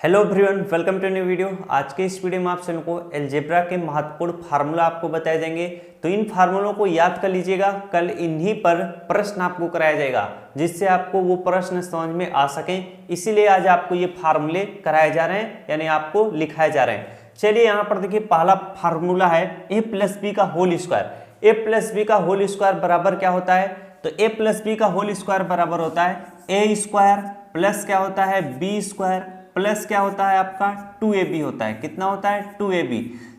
Hello everyone, welcome to new video. आज के इस वीडियो में आप सभी को अलजेब्रा के महत्वपूर्ण फार्मूला आपको बताए जाएंगे। तो इन फार्मूलों को याद कर लीजिएगा, कल इन्हीं पर प्रश्न आपको कराया जाएगा जिससे आपको वो प्रश्न समझ में आ सके। इसीलिए आज आपको ये फार्मूले कराए जा रहे हैं, यानी आपको लिखाए जा रहे हैं। चलिए यहाँ पर देखिए, पहला फार्मूला है ए प्लस बी का होल स्क्वायर। ए प्लस बी का होल स्क्वायर बराबर क्या होता है? तो ए प्लस बी का होल स्क्वायर बराबर होता है ए स्क्वायर प्लस क्या होता है बी स्क्वायर प्लस क्या होता है आपका 2ab होता है। कितना होता है 2ab।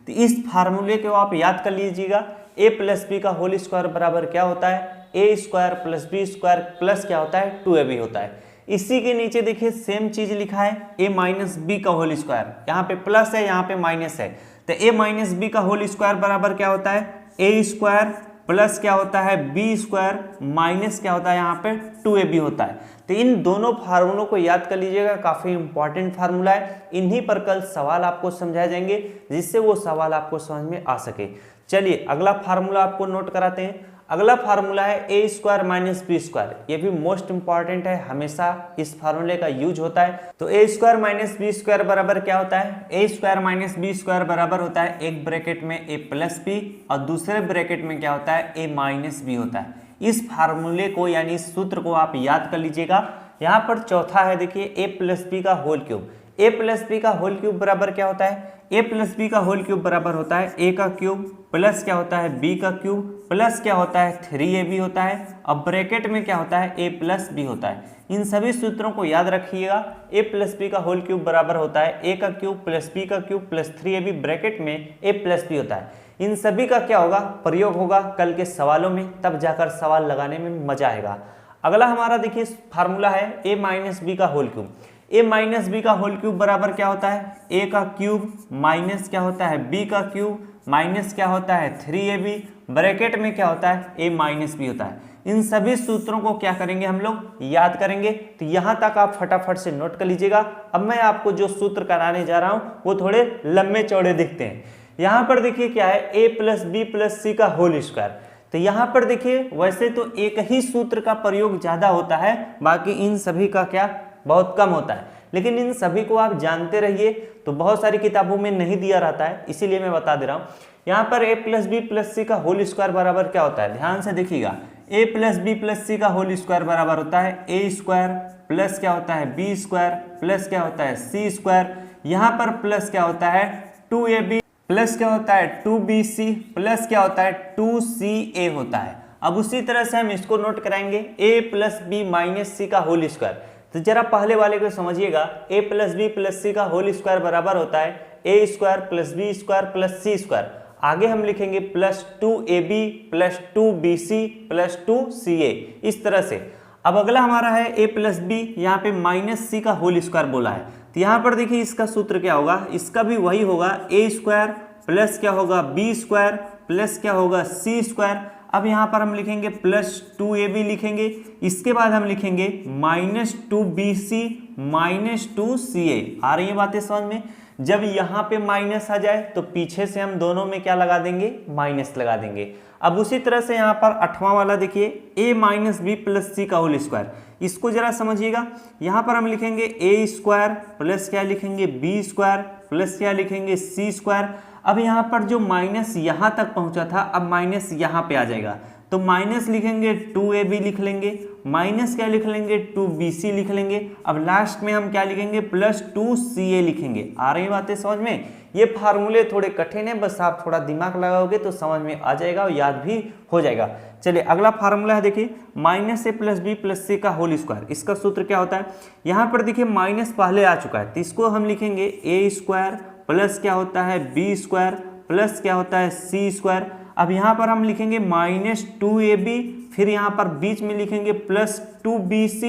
तो इस फार्मूले को आप याद कर लीजिएगा। a प्लस बी का होल स्क्वायर बराबर क्या होता है a square plus B square plus क्या होता है 2ab होता है। इसी के नीचे देखिए सेम चीज लिखा है a माइनस बी का होल स्क्वायर। यहाँ पे प्लस है, यहाँ पे माइनस है। तो a माइनस बी का होल स्क्वायर बराबर क्या होता है ए स्क्वायर प्लस क्या होता है बी स्क्वायर माइनस क्या होता है यहाँ पे 2ab होता है। तो इन दोनों फार्मूलों को याद कर लीजिएगा, काफी इंपॉर्टेंट फार्मूला है। इन्हीं पर कल सवाल आपको समझाए जाएंगे जिससे वो सवाल आपको समझ में आ सके। चलिए अगला फार्मूला आपको नोट कराते हैं। अगला फार्मूला है a square minus B square. ये भी मोस्ट इंपॉर्टेंट है, हमेशा इस फार्मूले का यूज होता है। तो ए स्क्वायर माइनस बी स्क्वायर बराबर क्या होता है? A square minus B square बराबर होता है एक ब्रैकेट में ए प्लस बी और दूसरे ब्रैकेट में क्या होता है ए माइनस बी होता है। इस फार्मूले को यानी इस सूत्र को आप याद कर लीजिएगा। यहाँ पर चौथा है देखिए ए प्लस बी का होल क्यूब। ए प्लस बी का होल क्यूब बराबर क्या होता है? ए प्लस बी का होल क्यूब बराबर होता है ए का क्यूब प्लस क्या होता है बी का क्यूब प्लस क्या होता है 3ab होता है। अब ब्रैकेट में क्या होता है ए प्लस बी होता है। इन सभी सूत्रों को याद रखिएगा। ए प्लस बी का होल क्यूब बराबर होता है ए का क्यूब प्लस बी का क्यूब प्लस 3ab ब्रैकेट में ए प्लस बी होता है। इन सभी का क्या होगा प्रयोग होगा कल के सवालों में, तब जाकर सवाल लगाने में मजा आएगा। अगला हमारा देखिए फार्मूला है ए माइनस बी का होल क्यूब। ए माइनस बी का होल क्यूब बराबर क्या होता है ए का क्यूब माइनस क्या होता है बी का क्यूब माइनस क्या होता है 3ab ब्रैकेट में क्या होता है ए माइनस बी होता है। इन सभी सूत्रों को क्या करेंगे हम लोग याद करेंगे। तो यहाँ तक आप फटाफट से नोट कर लीजिएगा। अब मैं आपको जो सूत्र कराने जा रहा हूँ वो थोड़े लंबे चौड़े दिखते हैं। यहाँ पर देखिए क्या है ए प्लस बी प्लस सी का होल स्क्वायर। तो यहाँ पर देखिए वैसे तो एक ही सूत्र का प्रयोग ज्यादा होता है, बाकी इन सभी का क्या बहुत कम होता है, लेकिन इन सभी को आप जानते रहिए। तो बहुत सारी किताबों में नहीं दिया रहता है, इसीलिए मैं बता दे रहा हूँ। यहाँ पर ए प्लस बी प्लस सी का होल स्क्वायर बराबर क्या होता है, ध्यान से देखिएगा। ए प्लस बी प्लस सी का होल स्क्वायर बराबर होता है ए स्क्वायर प्लस क्या होता है बी स्क्वायर प्लस क्या होता है सी स्क्वायर। यहाँ पर प्लस क्या होता है 2ab प्लस क्या होता है 2bc प्लस क्या होता है 2ca होता है। अब उसी तरह से हम इसको नोट कराएंगे a प्लस बी माइनस सी का होल स्क्वायर। तो जरा पहले वाले को समझिएगा। a plus B plus C का होल स्क्वायर बराबर होता है a square plus B square plus C square. आगे हम लिखेंगे plus 2ab plus 2bc plus 2ca, इस तरह से। अब अगला हमारा है a प्लस बी, यहाँ पे माइनस सी का होल स्क्वायर बोला है। तो यहाँ पर देखिए इसका सूत्र क्या होगा, इसका भी वही होगा ए स्क्वायर प्लस क्या होगा बी स्क्वायर प्लस क्या होगा सी स्क्वायर। अब यहाँ पर हम लिखेंगे प्लस 2ab लिखेंगे, इसके बाद हम लिखेंगे माइनस 2bc माइनस 2ca। आ रही है बातें समझ में? जब यहाँ पे माइनस आ जाए तो पीछे से हम दोनों में क्या लगा देंगे माइनस लगा देंगे। अब उसी तरह से यहाँ पर आठवां वाला देखिए ए माइनस बी प्लस सी का होल स्क्वायर। इसको जरा समझिएगा। यहाँ पर हम लिखेंगे ए स्क्वायर प्लस क्या लिखेंगे बी स्क्वायर प्लस क्या लिखेंगे सी स्क्वायर। अब यहाँ पर जो माइनस यहाँ तक पहुँचा था, अब माइनस यहाँ पे आ जाएगा। तो माइनस लिखेंगे 2ab लिख लेंगे, माइनस क्या लिख लेंगे 2bc लिख लेंगे। अब लास्ट में हम क्या लिखेंगे प्लस 2ca लिखेंगे। आ रही बातें समझ में? ये फार्मूले थोड़े कठिन है, बस आप थोड़ा दिमाग लगाओगे तो समझ में आ जाएगा और याद भी हो जाएगा। चलिए अगला फार्मूला है देखिए माइनस ए प्लस बी प्लस सी का होल स्क्वायर। इसका सूत्र क्या होता है? यहाँ पर देखिए माइनस पहले आ चुका है, तो इसको हम लिखेंगे ए स्क्वायर प्लस क्या होता है बी स्क्वायर प्लस क्या होता है सी स्क्वायर। अब यहाँ पर हम लिखेंगे माइनस 2ab, फिर यहाँ पर बीच में लिखेंगे प्लस 2bc,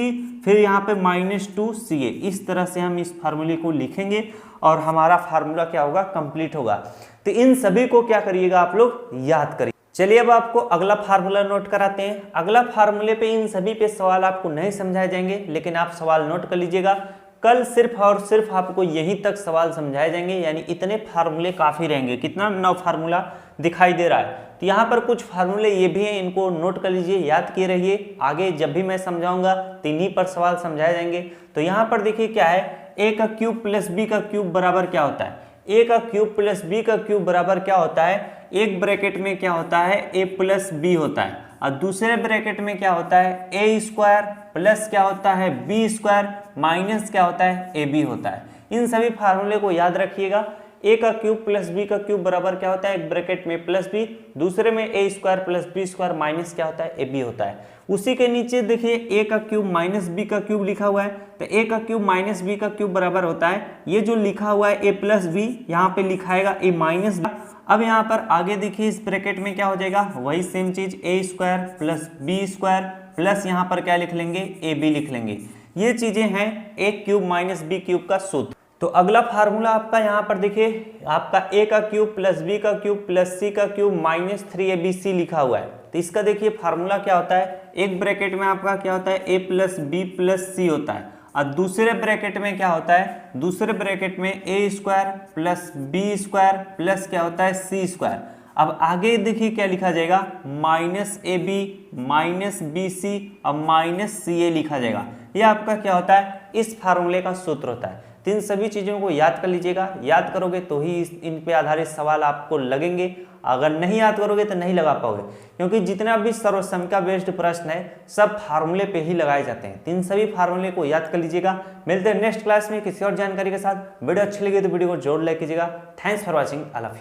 फिर यहाँ पे माइनस 2ca। इस तरह से हम इस फार्मूले को लिखेंगे और हमारा फार्मूला क्या होगा कंप्लीट होगा। तो इन सभी को क्या करिएगा आप लोग याद करिए। चलिए अब आपको अगला फार्मूला नोट कराते हैं। अगला फार्मूले पे इन सभी पे सवाल आपको नहीं समझाए जाएंगे, लेकिन आप सवाल नोट कर लीजिएगा। कल सिर्फ और सिर्फ आपको यहीं तक सवाल समझाए जाएंगे, यानी इतने फार्मूले काफी रहेंगे। कितना 9 फार्मूला दिखाई दे रहा है। तो यहाँ पर कुछ फार्मूले ये भी हैं, इनको नोट कर लीजिए, याद किए रहिए। आगे जब भी मैं समझाऊंगा तो इन्हीं पर सवाल समझाए जाएंगे। तो यहाँ पर देखिए क्या है ए का क्यूब प्लस बी का क्यूब बराबर क्या होता है, ए का क्यूब प्लस बी का क्यूब बराबर क्या होता है, एक ब्रैकेट में क्या होता है ए प्लस बी होता है और दूसरे ब्रैकेट में क्या होता है ए स्क्वायर प्लस क्या होता है बी स्क्वायर माइनस क्या होता है ए बी होता है। इन सभी फार्मूले को याद रखिएगा। ए का क्यूब प्लस बी का क्यूब बराबर क्या होता है, एक ब्रैकेट में प्लस बी, दूसरे में a square plus B square minus क्या होता है ए बी होता है। उसी के नीचे देखिए ए का क्यूब माइनस बी का क्यूब लिखा हुआ है, तो ए का क्यूब माइनस बी का क्यूब बराबर होता है ये जो लिखा हुआ है ए प्लस बी, यहाँ पे लिखाएगा ए माइनस बी। अब यहाँ पर आगे देखिए इस ब्रैकेट में क्या हो जाएगा, वही सेम चीज a square plus B square plus यहाँ पर क्या लिख लेंगे ए बी लिख लेंगे। ये चीजें हैं ए क्यूब माइनस बी क्यूब का सूत्र। तो अगला फार्मूला आपका यहाँ पर देखिए आपका ए का क्यूब प्लस बी का क्यूब प्लस सी का क्यूब माइनस 3abc लिखा हुआ है। तो इसका देखिए फार्मूला क्या होता है, एक ब्रैकेट में आपका क्या होता है ए प्लस बी प्लस सी होता है और दूसरे ब्रैकेट में क्या होता है, दूसरे ब्रैकेट में a square plus B square plus क्या होता है सी स्क्वायर। अब आगे देखिए क्या लिखा जाएगा, minus A B minus B C और माइनस सी ए लिखा जाएगा। ये आपका क्या होता है, इस फार्मूले का सूत्र होता है। तो इन सभी चीज़ों को याद कर लीजिएगा, याद करोगे तो ही इन पे आधारित सवाल आपको लगेंगे, अगर नहीं याद करोगे तो नहीं लगा पाओगे, क्योंकि जितना भी सर्वसंख्या बेस्ड प्रश्न है सब फार्मूले पे ही लगाए जाते हैं। तो इन सभी फार्मूले को याद कर लीजिएगा। मिलते हैं नेक्स्ट क्लास में किसी और जानकारी के साथ। वीडियो अच्छी लगी तो वीडियो को जरूर लाइक कीजिएगा। Thanks for watching, I love you.